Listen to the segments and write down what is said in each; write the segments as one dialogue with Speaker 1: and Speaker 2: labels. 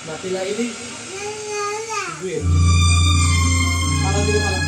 Speaker 1: Batila ini ibu ya. Malah juga malah.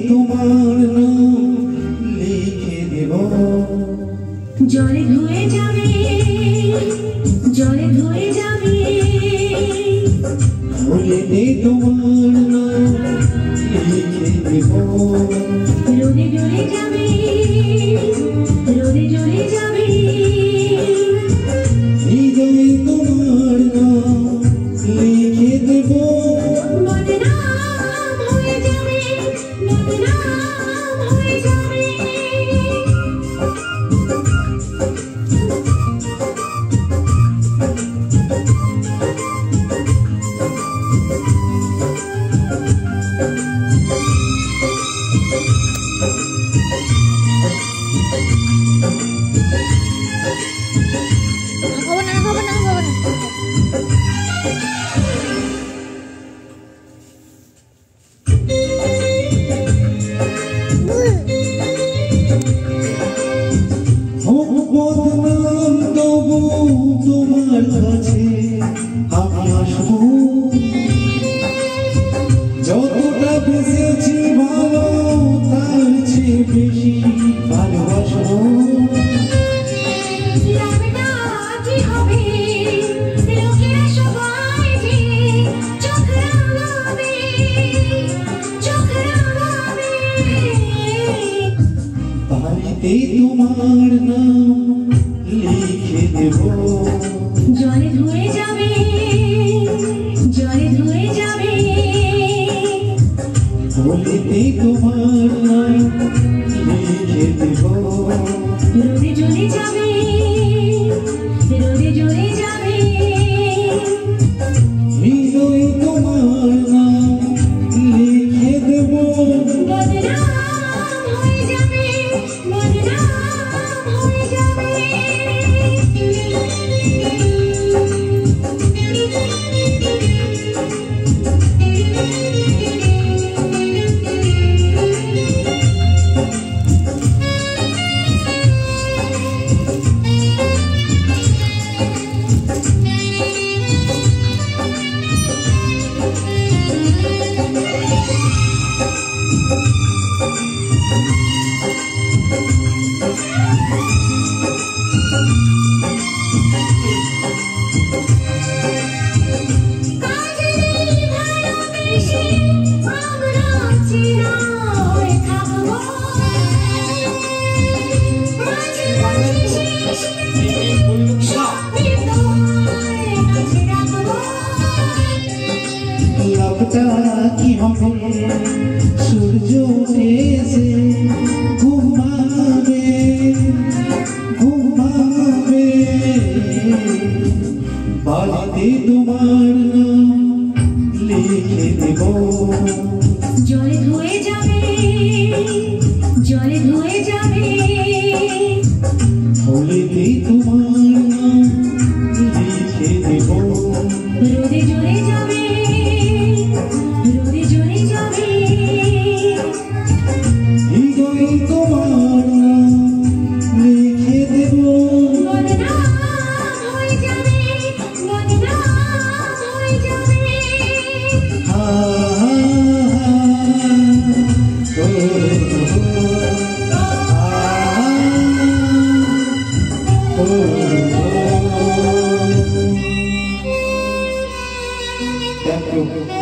Speaker 2: তোমার নাম লিখে দেব
Speaker 3: জলে ধুয়ে যাবে জলে ধুয়ে যাবে
Speaker 2: ভুলেতে তোমার নাম লিখে দেব
Speaker 3: রোদে জ্বলে যাবে রোদে জ্বলে যাবে
Speaker 2: হৃদয়ে তোমার নাম লিখে দেব বদনাম তবু তোমার কাছে আমি আসবো যতটা বেঁচেছি ভালো তার চেয়ে বেশি ভালোবাসবো বাড়িতে তোমার নাম লিখে দেব
Speaker 3: জলে ধুয়ে যাবে জলে ধুয়ে যাবে
Speaker 2: বলিতে তোমার নাম লিখে দেব
Speaker 3: রোদে জ্বলে যাবে রোদে জ্বলে যাবে
Speaker 2: হৃদয়ে তোমার নাম লিখে দেব
Speaker 3: বদনাম হয়ে যাবে বদনাম হয়ে যাবে
Speaker 2: লাভটা কি হবে সূর্য এসে ঘুমাবে ঘুমাবে বাড়িতে তোমার নাম লিখে দেব
Speaker 3: জলে ধুয়ে যাবে জলে ধুয়ে যাবে
Speaker 2: বলিতে তোমার নাম লিখে দেব
Speaker 3: রোদে জ্বলে যাবে রোদে জ্বলে যাবে
Speaker 2: হৃদয়ে তোমার নাম লিখে দেব
Speaker 3: বদনাম হয়ে যাবে বদনাম হয়ে যাবে
Speaker 2: Thank you.